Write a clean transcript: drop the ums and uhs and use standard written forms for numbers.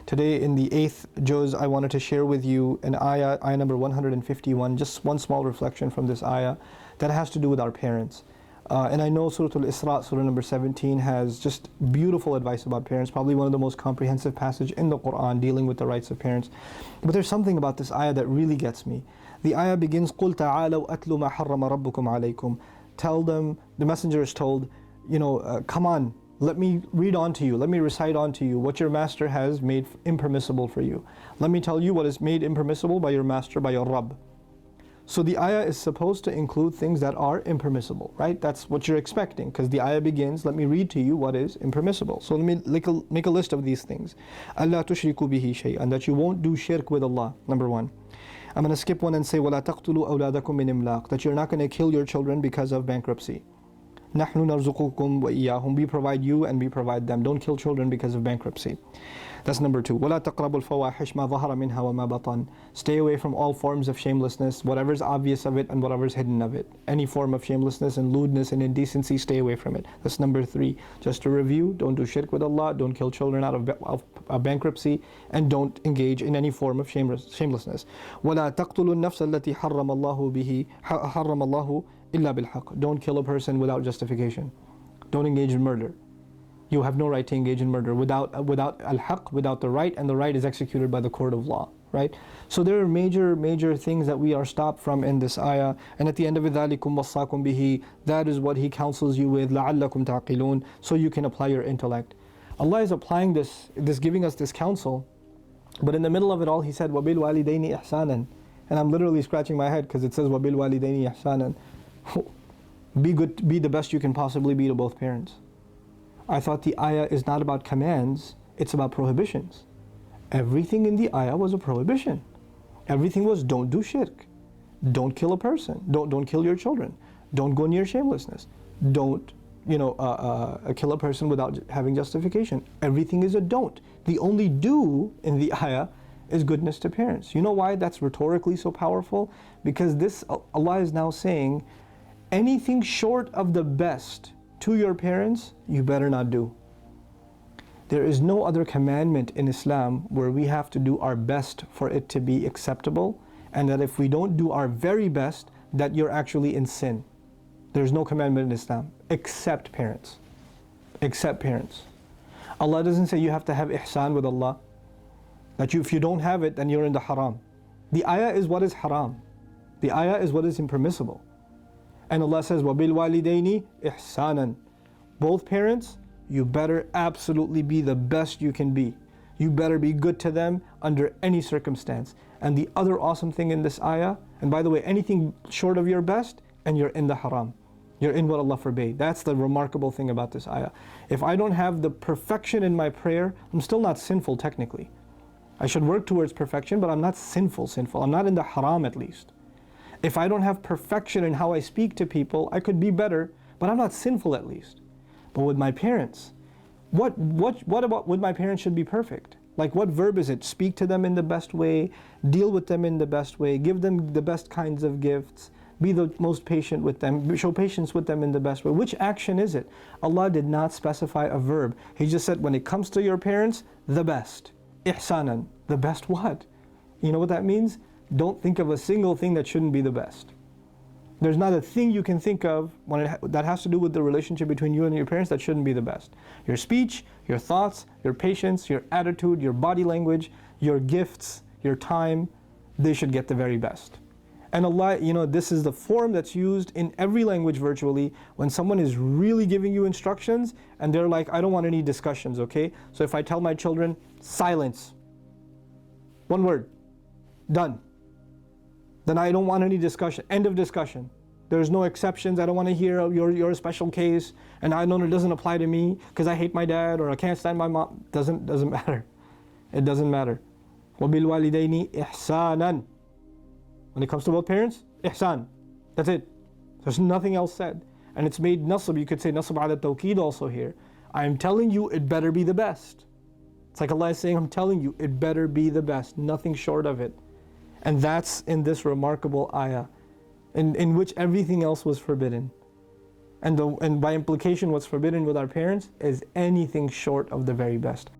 Today in the 8th juz, I wanted to share with you an ayah number 151, just one small reflection from this ayah that has to do with our parents. And I know Surah Al-Isra, Surah number 17, has just beautiful advice about parents, probably one of the most comprehensive passage in the Quran dealing with the rights of parents. But there's something about this ayah that really gets me. The ayah begins, قُلْ تَعَالَوْا أَتْلُ مَا حَرَّمَ رَبُّكُمْ عَلَيْكُمْ. Tell them, the messenger is told, come on, let me read on to you, let me recite on to you what your master has made impermissible for you. Let me tell you what is made impermissible by your master, by your Rabb. So the ayah is supposed to include things that are impermissible, right? That's what you're expecting, because the ayah begins, let me read to you what is impermissible. So let me make a list of these things. أَلَّا تُشْرِكُوا بِهِ شَيْئًا, that you won't do shirk with Allah, number one. I'm going to skip one and say, وَلَا تَقْتُلُوا أَوْلَادَكُم مِّنْ إِمْلَاقٍ, that you're not going to kill your children because of bankruptcy. نَحْنُ نَرْزُقُكُمْ وَإِيَّاهُمْ, we provide you and we provide them. Don't kill children because of bankruptcy. That's number two. وَلَا تَقْرَبُوا الْفَوَاحِشْ مَا ظَهَرَ مِنْهَا وَمَا بَطَنَ, stay away from all forms of shamelessness, whatever's obvious of it and whatever's hidden of it. Any form of shamelessness and lewdness and indecency, stay away from it. That's number three. Just to review, don't do shirk with Allah, don't kill children out of bankruptcy, and don't engage in any form of shamelessness. وَلَا تَقْتُلُوا النَّفْسَ الَّتِي حَرَّمَ اللَّهُ إِلَّا بِالْحَقِّ, don't kill a person without justification. Don't engage in murder. You have no right to engage in murder without al-haq, without the right, and the right is executed by the court of law, right? So there are major things that we are stopped from in this ayah. And at the end of it, ذَلِكُمْ وَصَّاكُمْ بِهِ, that is what He counsels you with, لَعَلَّكُمْ تَعْقِلُونَ, so you can apply your intellect. Allah is applying this, giving us this counsel, but in the middle of it all He said, وَبِالْوَالِدَيْنِ إِحْسَانًا, and I'm literally scratching my head because it says وَبِالْوَالِدَيْنِ إِحْسَانًا. Be good, be the best you can possibly be to both parents. I thought the ayah is not about commands, it's about prohibitions. Everything in the ayah was a prohibition. Everything was, don't do shirk, don't kill a person, don't kill your children, don't go near shamelessness, don't kill a person without having justification. Everything is a don't. The only do in the ayah is goodness to parents. You know why that's rhetorically so powerful? Because this, Allah is now saying, anything short of the best to your parents, you better not do. There is no other commandment in Islam where we have to do our best for it to be acceptable, and that if we don't do our very best, that you're actually in sin. There's no commandment in Islam except parents. Except parents. Allah doesn't say you have to have ihsan with Allah, that if you don't have it, then you're in the haram. The ayah is what is haram. The ayah is what is impermissible. And Allah says, وَبِالْوَالِدَيْنِ إِحْسَانًا, both parents, you better absolutely be the best you can be. You better be good to them under any circumstance. And the other awesome thing in this ayah, and by the way, anything short of your best, and you're in the haram. You're in what Allah forbade. That's the remarkable thing about this ayah. If I don't have the perfection in my prayer, I'm still not sinful technically. I should work towards perfection, but I'm not sinful. I'm not in the haram at least. If I don't have perfection in how I speak to people, I could be better, but I'm not sinful at least. But with my parents, what about with my parents should be perfect? Like, what verb is it? Speak to them in the best way, deal with them in the best way, give them the best kinds of gifts, be the most patient with them, show patience with them in the best way. Which action is it? Allah did not specify a verb. He just said, when it comes to your parents, the best. Ihsanan. The best what? You know what that means? Don't think of a single thing that shouldn't be the best. There's not a thing you can think of that has to do with the relationship between you and your parents that shouldn't be the best. Your speech, your thoughts, your patience, your attitude, your body language, your gifts, your time, they should get the very best. And Allah, this is the form that's used in every language virtually when someone is really giving you instructions and they're like, I don't want any discussions, okay? So if I tell my children, silence, one word, done. Then I don't want any discussion. End of discussion. There's no exceptions. I don't want to hear your special case, and I know it doesn't apply to me because I hate my dad or I can't stand my mom. Doesn't matter. It doesn't matter. وَبِالْوَالِدَيْنِ إِحْسَانًا. When it comes to both parents, ihsan. That's it. There's nothing else said. And it's made nasab. You could say nasab ala tawqeed also here. I'm telling you, it better be the best. It's like Allah is saying, I'm telling you, it better be the best. Nothing short of it. And that's in this remarkable ayah, in which everything else was forbidden. And by implication, what's forbidden with our parents is anything short of the very best.